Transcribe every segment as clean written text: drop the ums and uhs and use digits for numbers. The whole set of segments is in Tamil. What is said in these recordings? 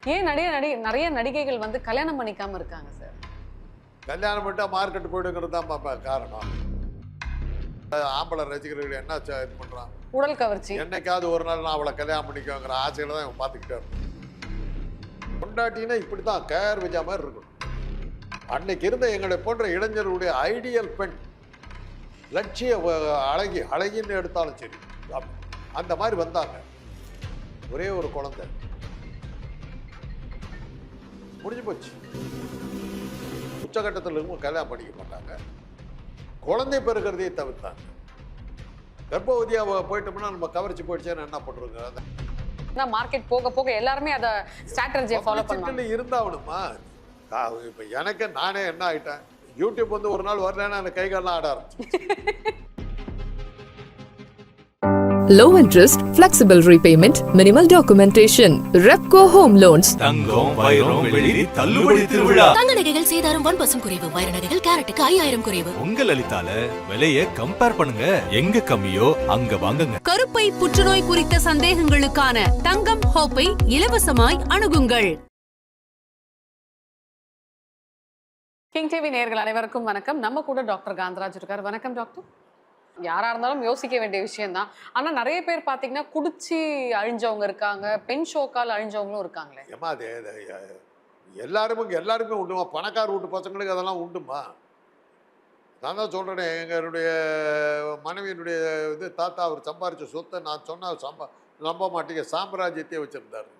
ஏன் நிறைய நடிகைகள் வந்து கல்யாணம் பண்ணிக்காம இருக்காங்க சார்? கல்யாணம் பண்ணிட்டா மார்க்கெட் போயிடுங்கிறது தான் காரணம். ஆம்பளை ரசிகர்கள் என்ன இது பண்றான், உடல் கவர்ச்சி. என்னைக்காவது ஒரு நாள் நான் அவளை கல்யாணம் பண்ணிக்கோங்கிற ஆசையில தான் இவன் பார்த்துக்கிட்டே இருக்கும். கொண்டாட்டினா இப்படித்தான் கேர் விஜா மாதிரி இருக்கணும். அன்னைக்கு இருந்த எங்களை போன்ற இளைஞர்களுடைய ஐடியல் பெண், லட்சிய அழகின்னு எடுத்தாலும் சரி, அந்த மாதிரி வந்தாங்க. ஒரே ஒரு குழந்தை முடிஞ்சு போச்சு. உச்சகட்டத்தில் இருக்கும் கல்யாணம் பண்ணிக்க மாட்டாங்க, குழந்தை பெறுகிறதையே தவிர்த்தாங்க. கர்ப்பவதியாக போயிட்டோம்னா நம்ம கவர்ச்சி போயிடுச்சேன்னு என்ன பண்ணுறோங்க. மார்க்கெட் போக போக எல்லாருமே அதை ஸ்ட்ராட்டஜியை ஃபாலோ பண்ணுவாங்க. இருந்தாவணுமா? இப்போ எனக்கு நானே என்ன ஆயிட்டேன், யூடியூப் வந்து ஒரு நாள் வரலன்னா எனக்கு கைகாலெலாம் ஆட ஆரம்பிச்சு. Low interest, flexible repayment, minimal documentation. Repco Home Loans. தங்கம் வைரம் வெள்ளி தள்ளுபடி திருவிழா. தங்க நகைகள் சேதாரம் 1% குறைவு, வைர நகைகள் கேரட்டுக்கு 5000 குறைவு. உங்க லலிதால விலையை கம்பேர் பண்ணுங்க, எங்க கம்மியோ அங்க வாங்குங்க. கருப்பை புற்றுநோய் குறித்த சந்தேகங்களுக்கான தங்கம் ஹோப்பை இலவசமாய் அணுகுங்கள். கிங் டிவி நேயர்கள் அனைவருக்கும் வணக்கம். நம்ம கூட டாக்டர் காந்தராஜ் இருக்கார். வணக்கம் டாக்டர். யாரா இருந்தாலும் யோசிக்க வேண்டிய விஷயம் தான். ஆனா நிறைய பேர் பாத்தீங்கன்னா குடிச்சு அழிஞ்சவங்க இருக்காங்க, பெண் ஷோக்கால் அழிஞ்சவங்களும் இருக்காங்களே. ஏமா அது எல்லாருமே உண்டுமா? பணக்கார வீட்டு பசங்களுக்கு அதெல்லாம் உண்டுமா? நான் தான் சொல்றேனே, என்னுடைய மனைவியினுடைய இது தாத்தா அவர் சம்பாரிச்ச சொத்தை நான் சொன்ன நம்ப மாட்டீங்க, சாம்ராஜ்யத்தையே வச்சிருந்தாரு.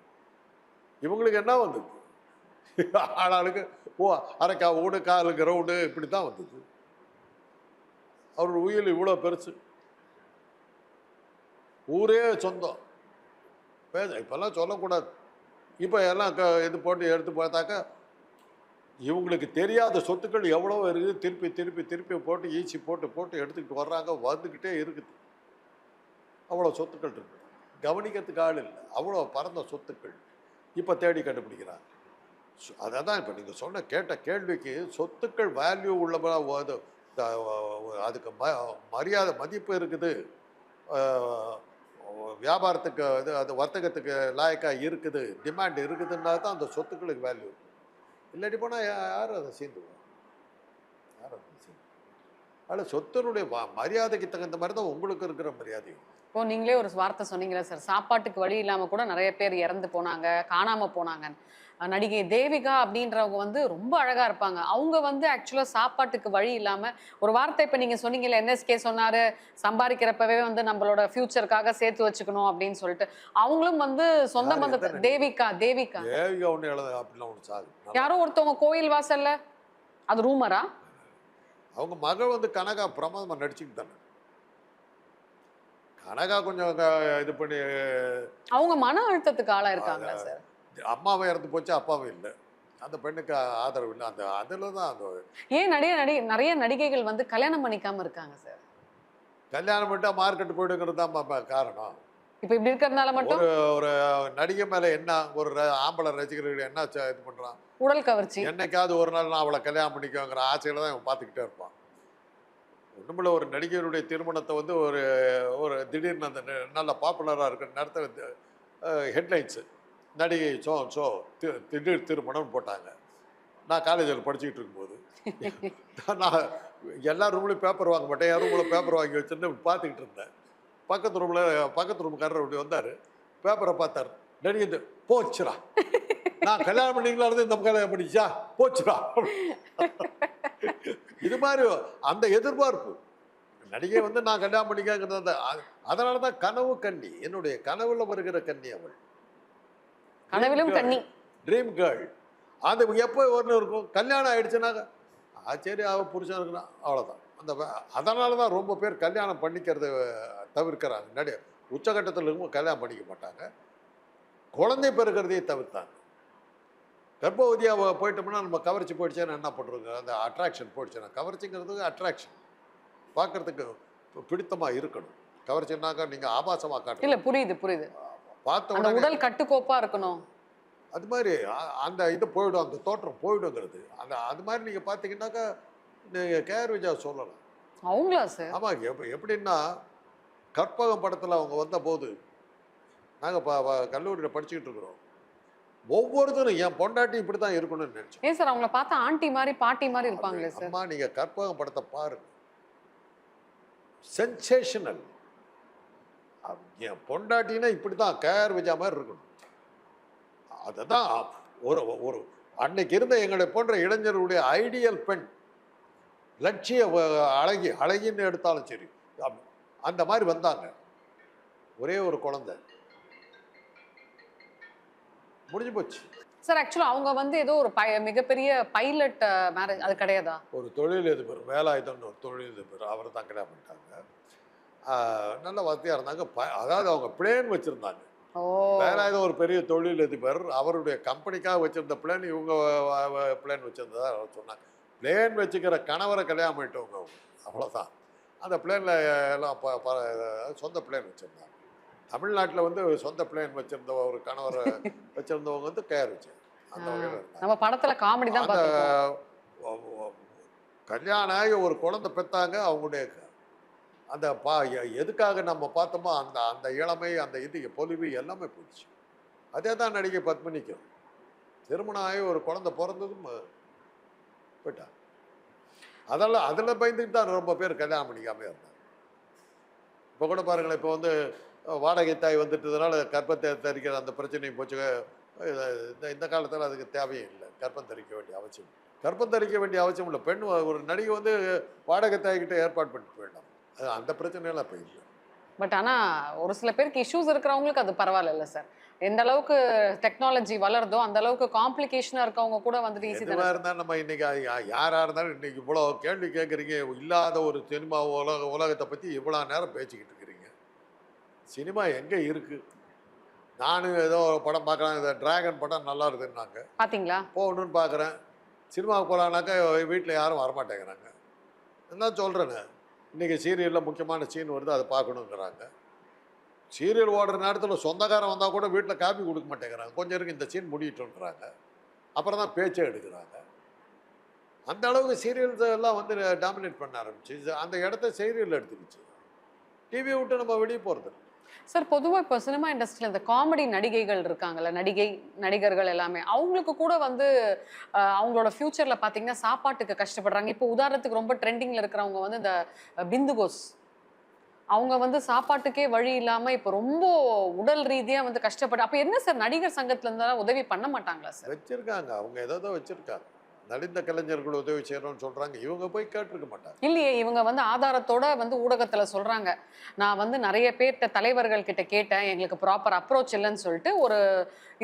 இவங்களுக்கு என்ன வந்தது? ஆளாளுக்கு அரைக்கா வீடு காலு கிரவுண்டு இப்படி தான் வந்தது. அவரோட உயிர் இவ்வளோ பெருசு, ஊரே சொந்தம். இப்பெல்லாம் சொல்லக்கூடாது. இப்போ எல்லாம் இது போட்டு எடுத்து பார்த்தாக்கா இவங்களுக்கு தெரியாத சொத்துக்கள் எவ்வளோ இருக்குது. திருப்பி போட்டு ஈச்சி போட்டு எடுத்துக்கிட்டு வர்றாங்க, வந்துக்கிட்டே இருக்குது. அவ்வளோ சொத்துக்கள் இருக்கு, கவனிக்கிறதுக்கு ஆள் இல்லை. அவ்வளோ பரந்த சொத்துக்கள் இப்போ தேடி கண்டுபிடிக்கிறாங்க. அதை தான் இப்போ நீங்கள் சொன்ன கேட்ட கேள்விக்கு சொத்துக்கள் வேல்யூ உள்ள அதுக்கு மரியாதை மதிப்பு இருக்குது, வியாபாரத்துக்கு இது அது வர்த்தகத்துக்கு லாயக்காக இருக்குது, டிமாண்ட் இருக்குதுன்னா தான் அந்த சொத்துக்களுக்கு வேல்யூ. இல்லாட்டி போனால் யார் அதை சேர்ந்துவோம்? அதில் சொத்தினுடைய மரியாதைக்கு தகுந்த மாதிரி தான் உங்களுக்கு இருக்கிற மரியாதை. இப்போ நீங்களே ஒரு வார்த்தை சொன்னீங்களா சார், சாப்பாட்டுக்கு வழி இல்லாமல் கூட நிறைய பேர் இறந்து போனாங்க, காணாமல் போனாங்க. நடிகை தேவிகா அப்படின்றவங்க வந்து ரொம்ப அழகா இருப்பாங்க. அவங்க வந்து ஆக்சுவலா சாப்பாட்டுக்கு வழி இல்லாம ஒரு வார்த்தை இப்ப நீங்க சொன்னீங்கல்ல, என்எஸ்கே சொன்னாரு சம்பாதிக்கிறப்பவே வந்து நம்மளோட ஃபியூச்சருக்காக சேர்த்து வச்சுக்கணும் அப்படின்னு சொல்லிட்டு, அவங்களும் வந்து சொந்த பந்தத்தை தேவிகா ஒண்ணு எழுத அப்படிலாம் ஒன்று சாது. யாரோ ஒருத்தவங்க கோயில் வாசல்ல, அது ரூமரா? அவங்க மகள் வந்து கனகா பிரமாதமா நடிச்சுட்டு தானே. கனகா கொஞ்சம் இது பண்ணி அவங்க மன அழுத்தத்துக்கு ஆளா இருக்காங்களா சார்? அம்மாவை இறந்து போச்சு, அப்பாவே இல்லை, அந்த பெண்ணுக்கு ஆதரவு இல்லை. அந்த அதில் தான் அந்த ஏன் நிறைய நடிகைகள் வந்து கல்யாணம் பண்ணிக்காம இருக்காங்க சார்? கல்யாணம் பண்ணிட்டா மார்க்கெட் போயிடுங்கிறது தான் காரணம். இப்போ இப்படி இருக்கிறதுனால மட்டும் ஒரு நடிகை மேலே என்ன ஒரு ஆம்பளை ரசிகர்கள் என்ன இது பண்ணுறான், உடல் கவர்ச்சி. என்னைக்காவது ஒரு நாள் நான் அவளை கல்யாணம் பண்ணிக்கோங்கிற ஆசையில தான் இவன் பார்த்துக்கிட்டே இருப்பான். ஒன்றுமில்ல, ஒரு நடிகையுடைய திருமணத்தை வந்து ஒரு திடீர்னு அந்த நல்ல பாப்புலராக இருக்கிற நேரத்தில் ஹெட்லைன்ஸு நடிகை ஸோ திடீர் திருமணம்னு போட்டாங்க. நான் காலேஜில் படிச்சுக்கிட்டு இருக்கும்போது நான் எல்லா ரூம்லையும் பேப்பர் வாங்க மாட்டேன், என் ரூமில் பேப்பர் வாங்கி வச்சுருந்து பார்த்துக்கிட்டு இருந்தேன். பக்கத்து ரூமுக்காரர் அப்படி வந்தார், பேப்பரை பார்த்தார், நடிகை போச்சுரா, நான் கல்யாணம் பண்ணிங்களா இருந்து இந்த கல்யாணம் பண்ணிச்சா போச்சுரா. இது மாதிரி அந்த எதிர்பார்ப்பு நடிகை வந்து நான் கல்யாணம் பண்ணிக்கிறது. அதனால தான் கனவு கன்னி, என்னுடைய கனவுல வருகிற கன்னி அவள், கனவிலும் கன்னி, ட்ரீம் கேர்ள். அது எப்போ ஒன்று இருக்கும், கல்யாணம் ஆயிடுச்சுனாக்க சரி அவள் புருஷன் இருக்குன்னா அவ்வளோதான். அதனால தான் ரொம்ப பேர் கல்யாணம் பண்ணிக்கிறத தவிர்க்கிறாங்க. உச்சகட்டத்தில் இருக்கும் கல்யாணம் பண்ணிக்க மாட்டாங்க, குழந்தை பெறுகிறதையே தவிர்த்தாங்க. கர்ப்பவதியாக போயிட்டோம்னா நம்ம கவர்ச்சி போயிடுச்சேன்னு என்ன பண்ணுறோங்க, அந்த அட்ராக்ஷன் போயிடுச்சுன்னா. கவர்ச்சிங்கிறதுக்கு அட்ராக்ஷன், பார்க்கறதுக்கு பிடித்தமாக இருக்கணும். கவர்ச்சின்னாக்கா நீங்கள் ஆபாசமாக காட்டணும். இல்லை, புரியுது பார்த்த உடல் கட்டுக்கோப்பா இருக்கணும். அது மாதிரி அந்த இது போயிடும், அந்த தோற்றம் போயிடுங்கிறது. அது மாதிரி நீங்கள் பார்த்தீங்கன்னாக்கா நீங்கள் கேஆர் விஜயா சொல்லலாம். அவங்களா சார்? ஆமாம். எப்படின்னா கற்பகம் படத்தில் அவங்க வந்த போது நாங்கள் கல்லூரியில் படிச்சுக்கிட்டு இருக்கிறோம். ஒவ்வொருத்தரும் என் பொண்டாட்டி இப்படி தான் இருக்கணும்னு நினைச்சேன். ஏன் சார் அவங்கள பார்த்தா ஆண்டி மாதிரி பாட்டி மாதிரி இருப்பாங்களே சார்? அம்மா நீங்க கற்பகம் படத்தை பாருங்க, சென்சேஷனல். என் பொண்டாட்டினா இப்படி தான் கேர் வச்ச மாதிரி இருக்கணும். அதுதான் ஒரு ஒரு அன்னைக்கு இருந்த எங்களை போன்ற இளைஞர்களுடைய ஐடியல் பெண், லட்சிய அழகின்னு எடுத்தாலும் சரி அந்த மாதிரி வந்தாங்க. ஒரே ஒரு குழந்தை முடிஞ்சு போச்சு. சார் ஆக்சுவலா அவங்க வந்து ஏதோ ஒரு மிகப்பெரிய பைலட் மேரேஜ் அது கிடையாதா? ஒரு தொழிலதிபர், வேலாயுதம்னு ஒரு தொழிலதிபர், அவர் தான் கல்யாணம் பண்ணிட்டாங்க. நல்ல வசதியாக இருந்தாங்க. அதாவது அவங்க பிளேன் வச்சுருந்தாங்க. வேலாயுதம் ஒரு பெரிய தொழிலதிபர், அவருடைய கம்பெனிக்காக வச்சுருந்த பிளேன் இவங்க பிளேன் வச்சுருந்ததா அவர் சொன்னாங்க. பிளேன் வச்சுக்கிற கணவரை கல்யாணம் பண்ணிட்டவங்க அவங்க, அவ்வளோதான். அந்த பிளேனில் எல்லாம் சொந்த பிளேன் வச்சுருந்தாங்க. தமிழ்நாட்டில் வந்து சொந்த பிளேன் வச்சுருந்த ஒரு கணவரை வச்சுருந்தவங்க வந்து கேர் வச்சு அந்த வகையில் நம்ம படத்தில் காமெடி தான். அந்த கல்யாணம் ஆகி ஒரு குழந்தை பெற்றாங்க. அவங்களுடைய அந்த எதுக்காக நம்ம பார்த்தோமோ அந்த அந்த இளமை, அந்த இது பொலிவு எல்லாமே போயிடுச்சு. அதே தான் நடிகை பத்மினிக்கும் திருமணம் ஆகி ஒரு குழந்தை பிறந்ததும் போயிட்டா. அதெல்லாம் அதில் பயந்துட்டு தான் ரொம்ப பேர் கல்யாணம் பண்ணிக்காமே இருந்தாங்க. இப்போ கூட பாருங்களேன், இப்போ வந்து வாடகை தாய் வந்துட்டதுனால கர்ப்பத்தை தரிக்கிற அந்த பிரச்சனையும் போச்சு. இந்த காலத்தில் அதுக்கு தேவையும் இல்லை. கர்ப்பம் தரிக்க வேண்டிய அவசியம், கர்ப்பம் தரிக்க வேண்டிய அவசியம் இல்லை. பெண் ஒரு நடிகை வந்து வாடகை தாய்கிட்ட ஏற்பாடு பண்ணிட்டு போயிடலாம். அது அந்த பிரச்சனையெல்லாம் இப்போ இல்லை. பட் ஆனால் ஒரு சில பேருக்கு இஷ்யூஸ் இருக்கிறவங்களுக்கு அது பரவாயில்ல இல்லை சார். எந்த அளவுக்கு டெக்னாலஜி வளருதோ அந்த அளவுக்கு காம்ப்ளிகேஷனாக இருக்கவங்க கூட வந்துட்டு ஈஸி தான் இருந்தாலும் நம்ம இன்னைக்கு யாராக இருந்தாலும் இன்னைக்கு இவ்வளோ கேள்வி கேட்குறீங்க. இல்லாத ஒரு சினிமா உலகத்தை பற்றி இவ்வளோ நேரம் பேசிக்கிட்டு இருக்கிறீங்க. சினிமா எங்கே இருக்குது? நானும் ஏதோ படம் பார்க்குறேன், இந்த டிராகன் படம் நல்லா இருக்குதுன்னாங்க, பார்த்தீங்களா? போகணுன்னு பார்க்குறேன். சினிமாவுக்கு போகலான்னாக்கா வீட்டில் யாரும் வரமாட்டேங்கிறாங்க. என்ன சொல்கிறேன்னு, இன்றைக்கி சீரியலில் முக்கியமான சீன் வருது, அதை பார்க்கணுங்கிறாங்க. சீரியல் ஓடுற நேரத்தில் சொந்தக்காரன் வந்தால் கூட வீட்டில் காப்பி கொடுக்க மாட்டேங்கிறாங்க. கொஞ்சம் இருக்கு இந்த சீன் முடிட்டுன்றாங்க. அப்புறம் தான் பேச்சே எடுக்கிறாங்க. அந்த அளவுக்கு சீரியல்ஸ் எல்லாம் வந்து டாமினேட் பண்ண ஆரம்பிச்சு. அந்த இடத்த சீரியல் எடுத்துக்கிச்சு. டிவியை விட்டு நம்ம வெளியே போகிறது. சார் பொதுவாக இப்போ சினிமா இண்டஸ்ட்ரியில் இந்த காமெடி நடிகைகள் இருக்காங்கல்ல, நடிகர்கள் எல்லாமே அவங்களுக்கு கூட வந்து அவங்களோட ஃப்யூச்சரில் பார்த்தீங்கன்னா சாப்பாட்டுக்கு கஷ்டப்படுறாங்க. இப்போ உதாரணத்துக்கு ரொம்ப ட்ரெண்டிங்கில் இருக்கிறவங்க வந்து இந்த பிந்து கோஸ், அவங்க வந்து சாப்பாட்டுக்கே வழி இல்லாமல் இப்போ ரொம்ப உடல் ரீதியாக வந்து கஷ்டப்பட்டு. அப்போ என்ன சார் நடிகர் சங்கத்தில் இருந்தாலும் உதவி பண்ண மாட்டாங்களா சார்? வச்சுருக்காங்க, அவங்க ஏதோ வச்சுருக்காங்க. நலிந்த கலைஞர்கள் உதவி செய்யணும்னு சொல்கிறாங்க. இவங்க போய் கேட்டிருக்க மாட்டாங்க. இல்லையே, இவங்க வந்து ஆதாரத்தோட வந்து ஊடகத்தில் சொல்கிறாங்க, நான் வந்து நிறைய பேர்கிட்ட தலைவர்கள் கிட்ட கேட்டேன், எங்களுக்கு ப்ராப்பர் அப்ரோச் இல்லைன்னு சொல்லிட்டு ஒரு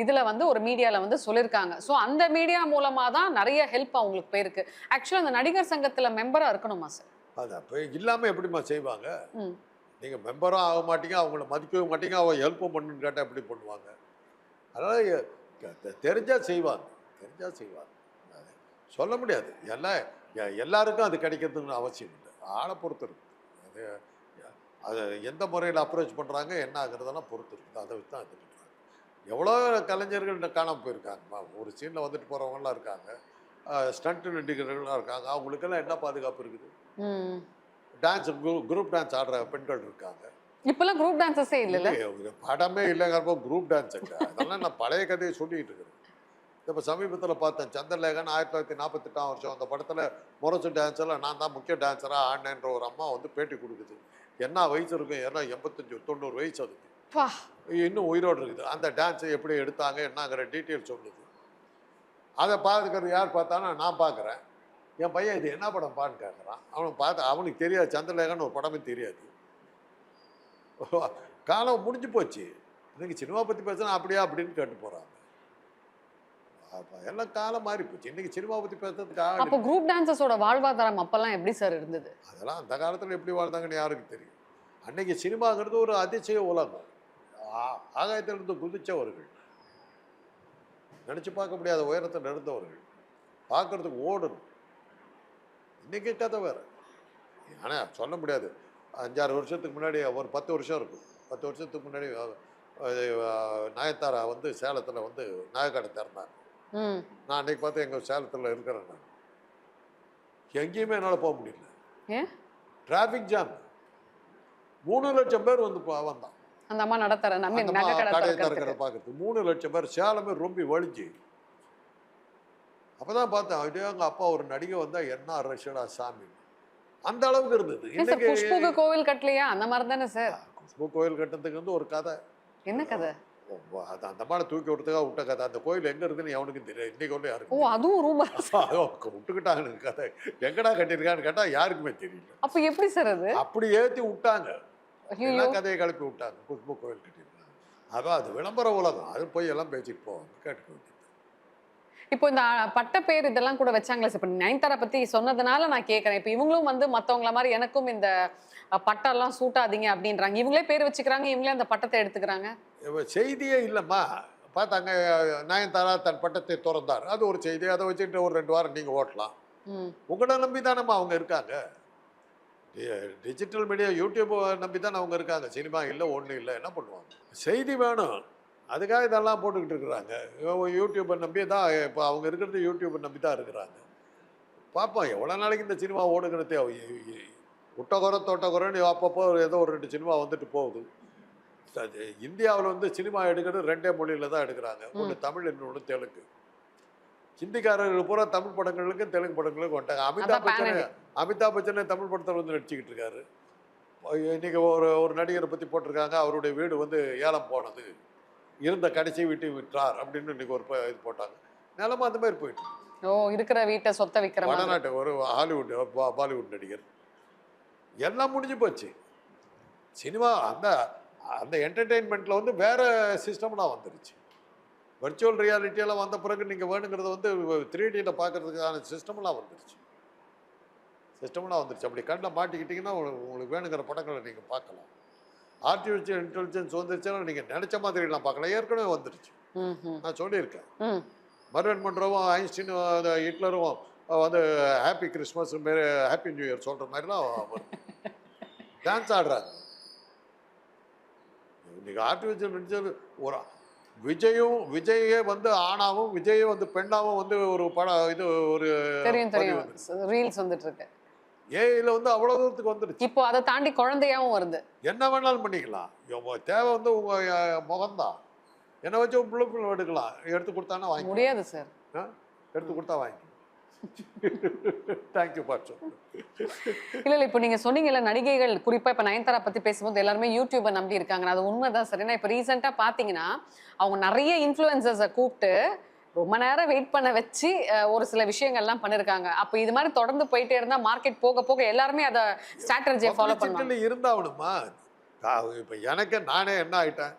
இதில் வந்து ஒரு மீடியாவில் வந்து சொல்லியிருக்காங்க. ஸோ அந்த மீடியா மூலமாக தான் நிறைய ஹெல்ப் அவங்களுக்கு போயிருக்கு. ஆக்சுவலாக அந்த நடிகர் சங்கத்தில் மெம்பராக இருக்கணுமா சார்? அது அப்போ இல்லாமல் எப்படிமா செய்வாங்க? நீங்கள் மெம்பரும் ஆக மாட்டீங்க, அவங்கள மதிக்கவும் மாட்டீங்க, அவங்க ஹெல்ப்பும் பண்ணுன்னு கேட்டால் எப்படி பண்ணுவாங்க? அதனால் தெரிஞ்சால் செய்வாங்க, சொல்ல முடியாது. எல்லாருக்கும் அது கிடைக்கிறதுன்னு அவசியம் இல்லை. ஆளை பொறுத்து இருக்குது. அது எந்த முறையில் அப்ரோச் பண்ணுறாங்க என்ன ஆகுறதெல்லாம் பொறுத்து இருக்குது. அதை வச்சு தான் இது பண்ணுறாங்க. எவ்வளோ கலைஞர்கள் காணாமல் போயிருக்காங்க. ஒரு சீனில் வந்துட்டு போகிறவங்களாம் இருக்காங்க, ஸ்டண்ட் நடிகர்கள்லாம் இருக்காங்க. அவங்களுக்கெல்லாம் என்ன பாதுகாப்பு இருக்குது? டான்ஸ் குரூப் டான்ஸ் ஆடுற பெண்கள் இருக்காங்க. இப்போல்லாம் குரூப் டான்ஸஸே இல்லை, படமே இல்லைங்கிறப்போ குரூப் டான்ஸ் இல்லை. அதெல்லாம் நான் பழைய கதையை சொல்லிகிட்டு இருக்கிறேன். இப்போ சமீபத்தில் பார்த்தேன், சந்திரலேகன் 1948ஆம் வருஷம் அந்த படத்தில் முரசு டான்ஸில் நான் தான் முக்கிய டான்ஸராக ஆடினேன்ற ஒரு அம்மா வந்து பேட்டி கொடுக்குது. என்ன வயசு இருக்கும்? ஏன்னா 85-90 வயசு அதுக்கு, இன்னும் உயிரோடு இருக்குது. அந்த டான்ஸை எப்படி எடுத்தாங்க என்னங்கிற டீட்டெயில் சொல்லுது. அதை பார்த்துக்கிறது யார் பார்த்தானா நான் பார்க்குறேன். என் பையன் இது என்ன படம் பான்னு கேட்குறான். அவனுக்கு தெரியாது, சந்திரலேகன் ஒரு படமே தெரியாது. காலம் முடிஞ்சு போச்சு. இன்னைக்கு சினிமா பற்றி பேசுனா அப்படியா அப்படின்னு கேட்டு போகிறாங்க. எல்லாம் காலம் மாறி போச்சு. இன்னைக்கு சினிமா பற்றி பேசுறதுக்காக. அப்போ குரூப் டான்ஸஸோட வாழ்வாதாரம் அப்பெல்லாம் எப்படி சார் இருந்தது? அதெல்லாம் அந்த காலத்தில் எப்படி வாழ்ந்தாங்கன்னு யாருக்கு தெரியும். அன்னைக்கு சினிமாங்கிறது ஒரு அதிசய உலகம். ஆகாயத்திலிருந்து குதிச்சவர்கள், நினச்சி பார்க்க முடியாத உயரத்தில் இருந்தவர்கள், பார்க்கறதுக்கு ஓடணும். இன்னைக்கு கதை வேறு. ஆனால் சொல்ல முடியாது. 5-6 வருஷத்துக்கு முன்னாடி, ஒரு 10 வருஷம் இருக்கும், 10 வருஷத்துக்கு முன்னாடி நயன்தாரா வந்து சேலத்தில் வந்து நகைக்கடை திறந்தாங்க. நான் அன்னைக்கு பார்த்து எங்கள் சேலத்தில் இருக்கிறேன். நான் எங்கேயுமே என்னால் போக முடியல. Traffic jam. 3 லட்சம் பேர் வந்து வந்தான். அந்த அம்மா நடத்துற நம்பி அந்த நகை கடை கடையை திறக்கறதுக்கு. திறக்கிறத பார்க்கறதுக்கு 3 லட்சம் பேர் சேலமே ரொம்ப வலிஞ்சு. அப்பதான் பார்த்தேன், அப்படியே எங்க அப்பா ஒரு நடிகை வந்தா என்ன ரஷடா சாமி, அந்த அளவுக்கு இருந்தது. ஏன் சார் இன்னைக்கு குஷ்புக்கு கோவில் கட்டலையா? அந்த மாதிரி தானே சார். குஷ்பு கோயில் கட்டுறதுக்கு வந்து ஒரு கதை. என்ன கதை? அது அந்த மாதிரி தூக்கி விடுறதுக்காக விட்ட கதை. அந்த கோயில் எங்க இருக்குன்னு எவனுக்கும் தெரியாது. இன்னைக்கு ஒன்று ஓ, யாருக்கு அதுவும் ரூமர். விட்டுக்கிட்டாங்க கதை. எங்கடா கட்டியிருக்கான்னு கேட்டா யாருக்குமே தெரியல. அப்ப எப்படி சார் அது? அப்படி ஏத்தி விட்டாங்க, ஐயோ, எல்லா கதையை கிளப்பி விட்டாங்க. குஷ்பு கோயில் கட்டியிருக்காங்க. அதான் அது விளம்பர உலகம். அது போய் எல்லாம் பேசிட்டு போவாங்க, கேட்டுக்க வேண்டியது. இப்போ இந்த பட்ட பேர் இதெல்லாம் கூட வச்சாங்களே சார். இப்போ நயன்தாரா பத்தி சொன்னதுனால நான் கேட்கறேன். இப்போ இவங்களும் வந்து மத்தவங்கள மாதிரி எனக்கும் இந்த பட்டம்லாம் சூட்டாதீங்க அப்படின்றாங்க. இவங்களே பேர் வச்சுக்கிறாங்க, இவங்களே அந்த பட்டத்தை எடுத்துக்கிறாங்க. செய்தியே இல்லைம்மா. பார்த்தாங்க, நயன்தாரா தன் பட்டத்தை திறந்தார், அது ஒரு செய்தி. அதை வச்சுட்டு ஒரு 2 வாரம் நீங்கள் ஓட்டலாம். உங்களை நம்பி தானம்மா அவங்க இருக்காங்க. டிஜிட்டல் மீடியா யூடியூப் நம்பி தானே அவங்க இருக்காங்க. சினிமா இல்லை, ஒன்றும் இல்லை, என்ன பண்ணுவாங்க? செய்தி வேணும், அதுக்காக இதெல்லாம் போட்டுக்கிட்டு இருக்கிறாங்க. யூடியூப்பை நம்பி தான் இப்போ அவங்க இருக்கிறது, யூடியூப்பை நம்பி தான் இருக்கிறாங்க. பார்ப்போம் எவ்வளோ நாளைக்கு இந்த சினிமா ஓடுங்கிறதே. விட்டகுறை தொட்டகுறைன்னு அப்பப்போ ஏதோ ஒரு 2 சினிமா வந்துட்டு போகுது. இந்தியாவில் வந்து சினிமா எடுக்கிறது 2 மொழியில் தான் எடுக்கிறாங்க. ஒன்று தமிழ், இன்னொன்று தெலுங்கு. ஹிந்திக்காரர்கள் பூரா தமிழ் படங்களுக்கும் தெலுங்கு படங்களுக்கும் வந்துட்டாங்க. அமிதாப் பச்சனே தமிழ் படத்தில் வந்து நடிச்சுக்கிட்டு இருக்காரு. இன்னைக்கு ஒரு நடிகரை பற்றி போட்டிருக்காங்க, அவருடைய வீடு வந்து ஏலம் போனது, இருந்த கடைசி வீட்டை விற்றார் அப்படின்னு இன்னைக்கு ஒரு இது போட்டாங்க. நிலமா அந்த மாதிரி போயிட்டு. ஓ, இருக்கிற வீட்டை சொத்தை விற்கிற மாதிரி. வடநாட்டு ஒரு ஹாலிவுட் பாலிவுட் நடிகர். எல்லாம் முடிஞ்சு போச்சு. சினிமா அந்த அந்த என்டர்டெயின்மெண்ட்டில் வந்து வேறு சிஸ்டம்லாம் வந்துருச்சு. வர்ச்சுவல் ரியாலிட்டியெல்லாம் வந்த பிறகு நீங்கள் வேணுங்கிறத வந்து 3Dயில் பார்க்குறதுக்கான சிஸ்டம்லாம் வந்துருச்சு. அப்படி கண்ணில் மாட்டிக்கிட்டிங்கன்னா உங்களுக்கு வேணுங்கிற படங்களை நீங்கள் பார்க்கலாம். ஆர்டிஃபிஷியல் இன்டெலிஜென்ஸ் வந்துருச்சுன்னா நீங்கள் நினச்ச மாதிரிலாம் பார்க்கலாம். ஏற்கனவே வந்துருச்சு, நான் சொல்லியிருக்கேன். மர்வன் மன்றோவும் ஐன்ஸ்டீன் ஹிட்லரும் வந்து ஹாப்பி கிறிஸ்மஸ் மாரி ஹாப்பி நியூ இயர் சொல்கிற மாதிரிலாம் டான்ஸ் ஆடுறாங்க. இன்னைக்கு ஆர்டிஃபிஷியல் ஒரு விஜயே வந்து ஆணாவும் விஜயே வந்து பெண்ணாவும் வந்து ஒரு படம் இது ஒரு தெரியும் ரீல்ஸ் வந்துட்டு இருக்கு. ஏஐல வந்து அவ்வளவு தூரத்துக்கு வந்துருச்சு. இப்போ அதை தாண்டி குழந்தையாவும் வருது. என்ன வேணாலும் பண்ணிக்கலாம். தேவை வந்து உங்க முகம்தான். என்ன வச்சு புள்ள எடுக்கலாம். எடுத்து கொடுத்தானா வாங்கி முடியாது சார். எடுத்து கொடுத்தா வாங்கி. தேங்க்யூ பாட்சோ. இல்ல இப்போ நீங்க சொன்னீங்கல்ல, நடிகைகள் குறிப்பா இப்ப நயன்தாரா பத்தி பேசும்போது எல்லாருமே யூடியூபை நம்பி இருக்காங்க. அது உண்மைதான் சார். ஏன்னா இப்ப ரீசெண்டா பாத்தீங்கன்னா அவங்க நிறைய இன்ஃப்ளூயன்சர்ஸை கூப்பிட்டு ரொம்ப நேரம் வெயிட் பண்ண வச்சு ஒரு சில விஷயங்கள்லாம் பண்ணிருக்காங்க. அப்ப இது மாதிரி தொடர்ந்து போயிட்டே இருந்தா மார்க்கெட் போக போக எல்லாருமே அதை ஸ்ட்ராட்டஜியை ஃபாலோ பண்ணுவாங்க. இருந்தாவணுமா? இப்ப எனக்கு நானே என்ன ஆயிட்டேன்,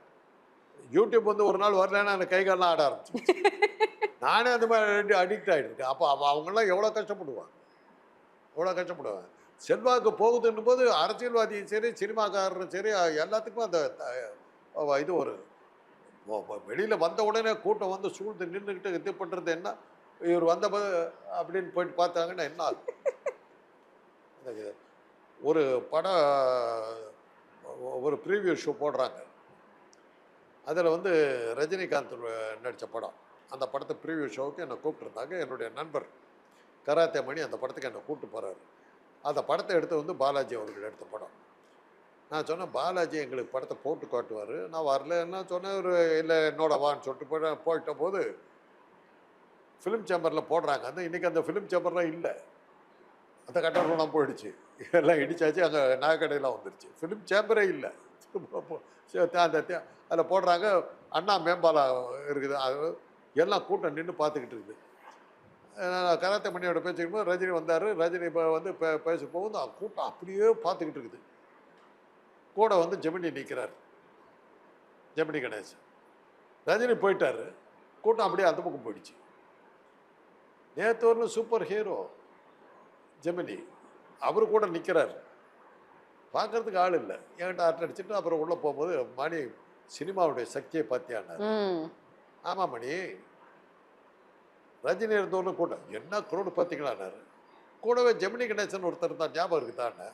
யூடியூப் வந்து ஒரு நாள் வரலன்னா அந்த கைகாலெலாம் ஆட ஆரம்பிச்சு. நானே அந்த மாதிரி அடிக்ட் ஆகிட்டு. அப்போ அவங்கெல்லாம் எவ்வளோ கஷ்டப்படுவாங்க. செல்வாக்கு போகுதுன்னும் போது அரசியல்வாதியும் சரி, சினிமாக்காரரும் சரி, எல்லாத்துக்கும் அந்த இது ஒரு வெளியில் வந்த உடனே கூட்டம் வந்து சூழ்ந்து நின்றுக்கிட்டு இது பண்ணுறது என்ன, இவர் வந்த அப்படின்னு போயிட்டு பார்த்தாங்கன்னா என்ன ஆகும்? ஒரு படம் ஒரு ப்ரீவியூ ஷோ போடுறாங்க. அதில் வந்து ரஜினிகாந்த் நடித்த படம். அந்த படத்தை ப்ரீவியூ ஷோவுக்கு என்னை கூப்பிட்டுருந்தாங்க. என்னுடைய நண்பர் கராத்தே மணி அந்த படத்துக்கு என்னை கூப்பிட்டு போகிறாரு. அந்த படத்தை எடுத்து வந்து பாலாஜி அவர்கள் எடுத்த படம். நான் சொன்னேன், பாலாஜி எங்களுக்கு படத்தை போட்டு காட்டுவார், நான் வரலன்னா சொன்னேன். ஒரு இல்லை என்னோட வான்னு சொல்லிட்டு போயிட்ட போது ஃபிலிம் சேம்பரில் போடுறாங்க. இன்றைக்கி அந்த ஃபிலிம் சேம்பர்லாம் இல்லை, அந்த கட்டடம்லாம் போயிடுச்சு, எல்லாம் இடிச்சாச்சு. அங்கே நகைக்கடையெல்லாம் வந்துடுச்சு, ஃபிலிம் சேம்பரே இல்லை. அந்த அதில் போடுறாங்க. அண்ணா மேம்பாலம் இருக்குது, அது எல்லாம் கூட்டம் நின்று பார்த்துக்கிட்டு இருக்குது. கராத்தே மணியோட பேசிக்கும்போது ரஜினி வந்தார். ரஜினி இப்போ வந்து பேச போகுது, கூட்டம் அப்படியே பார்த்துக்கிட்டு இருக்குது. கூட வந்து ஜெமினி நிற்கிறார், ஜெமினி கணேசன். ரஜினி போயிட்டார், கூட்டம் அப்படியே அந்த பக்கம் போயிடுச்சு. நேற்று ஒரு சூப்பர் ஹீரோ ஜெமினி, அவரு கூட நிற்கிறார், பார்க்கறதுக்கு ஆள் இல்லை. என்கிட்ட அரட்டை அடிச்சுட்டு அப்புறம் உள்ளே போகும்போது, மணி சினிமாவுடைய சக்தியை பார்த்தியானார். ஆமாம் மணி, ரஜினி இருந்தவொன்னு கூட்டம் என்ன க்ரௌடு பார்த்தீங்களான்னாரு. கூடவே ஜெமினி கணேசன் ஒருத்தர் தான், ஞாபகம் இருக்குதான்னு.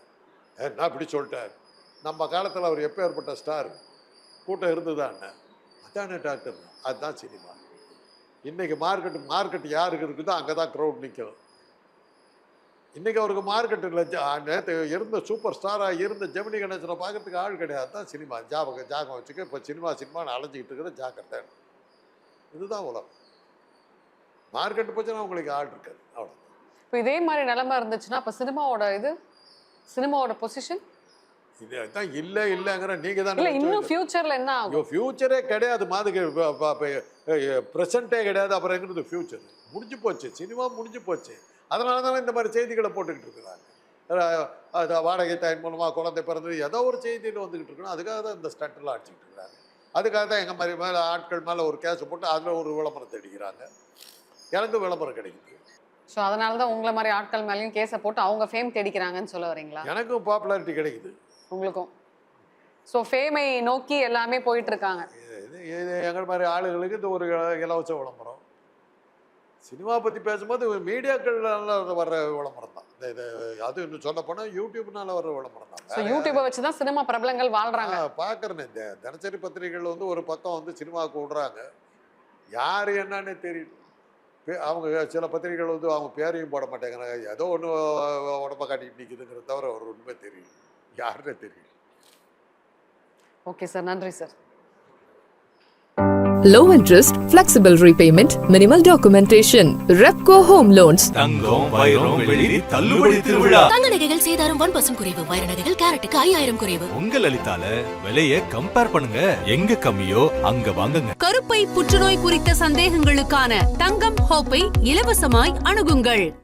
நான் இப்படி சொல்லிட்டேன், நம்ம காலத்தில் அவர் எப்போ ஏற்பட்ட ஸ்டார், கூட்டம் இருந்துதான்னு. அதானே டாக்டர், அதுதான் சினிமா. இன்றைக்கி மார்க்கெட் யாருக்கு இருக்குதோ அங்கே தான் க்ரௌட் நிற்கும். இன்றைக்கி அவருக்கு மார்க்கெட்டில் நேற்று இருந்த சூப்பர் ஸ்டாராக இருந்த ஜெமினி கணேசனை பார்க்கறதுக்கு ஆள் கிடையாது. தான் சினிமா ஜாகம் வச்சுக்க இப்போ சினிமான்னு அலைஞ்சிக்கிட்டு இருக்கிற ஜாக்கிரதை. இதுதான் உலகம். மார்க்கெட்டு போச்சுன்னா உங்களுக்கு ஆள் இருக்காது. அவ்வளோ. இப்போ இதே மாதிரி நிலைமை இருந்துச்சுன்னா அப்போ சினிமாவோட பொசிஷன் இது தான் இல்லைங்கிற நீங்கள் தான். இல்லை, இன்னும் ஃபியூச்சரில் என்ன ஆகும்? ஃபியூச்சரே கிடையாது. மாதிரி ப்ரெசண்ட்டே கிடையாது. அப்புறம் எங்கிறது ஃபியூச்சர்? முடிஞ்சு போச்சு. சினிமா முடிஞ்சு போச்சு. அதனால தானே இந்த மாதிரி செய்திகளை போட்டுக்கிட்டு இருக்கிறாங்க. அது வாடகை தாயின் மூலமாக குழந்தை பிறந்தது ஏதோ ஒரு செய்தியில் வந்துக்கிட்டு இருக்கணும். அதுக்காக தான் இந்த ஸ்டண்ட்லாம் அடிச்சுக்கிட்டு இருக்கிறாங்க. அதுக்காக தான் எங்கள் மாதிரி மேலே ஆட்கள் மேலே ஒரு கேஸை போட்டு அதில் ஒரு விளம்பரத்தை அடிக்கிறாங்க. எனக்கு விளம்பரம் கிடைக்குது. ஸோ அதனால தான் உங்களை மாதிரி ஆட்கள் மேலேயும் கேஸை போட்டு அவங்க ஃபேம் தேடிக்கிறாங்கன்னு சொல்ல வரீங்களா? எனக்கும் பாப்புலாரிட்டி கிடைக்குது, உங்களுக்கும். ஸோ ஃபேமை நோக்கி எல்லாமே போயிட்டு இருக்காங்க. இது எங்கள் மாதிரி ஆளுகளுக்கு இது ஒரு இலவச விளம்பரம். சினிமா பற்றி பேசும்போது மீடியாக்கள்னால வர்ற விளம்பரம் தான் இது. அது இன்னும் சொல்ல போனால் யூடியூப்னால வர்ற விளம்பரம் தான். ஸோ யூடியூப்பை வச்சு தான் சினிமா பிரபலங்கள் வாழ்றாங்க. பார்க்குறேன். இந்த தினசரி பத்திரிகைகள் வந்து ஒரு பக்கம் வந்து சினிமாவுக்கு விடுறாங்க. யார் என்னன்னு தெரியல. அவங்க சில பத்திரிகைகள் வந்து அவங்க பேரையும் போட மாட்டேங்கிறாங்க. ஏதோ ஒன்று உடம்ப காட்டிட்டு நிற்குதுங்கிறத தவிர ஒரு உண்மை தெரியல. யாருன்னே தெரியல. ஓகே சார், நன்றி sir. Low interest, flexible repayment, minimal documentation. Repco Home Loans. தங்கம் வைரம் வெள்ளி தள்ளுபடி திருவிழா. தங்க நகைகள் சேதாரம் 1% குறைவு, வைர நகைகள் கேரட்டுக்கு 5000 குறைவு. உங்க லலிதால விலைய கம்பேர் பண்ணுங்க. எங்க கம்மியோ அங்க வாங்குங்க. கருப்பை புற்றுநோய் குறித்த சந்தேகங்களுக்கான தங்கம் ஹோப்பை இலவசமாய் அணுகுங்கள்.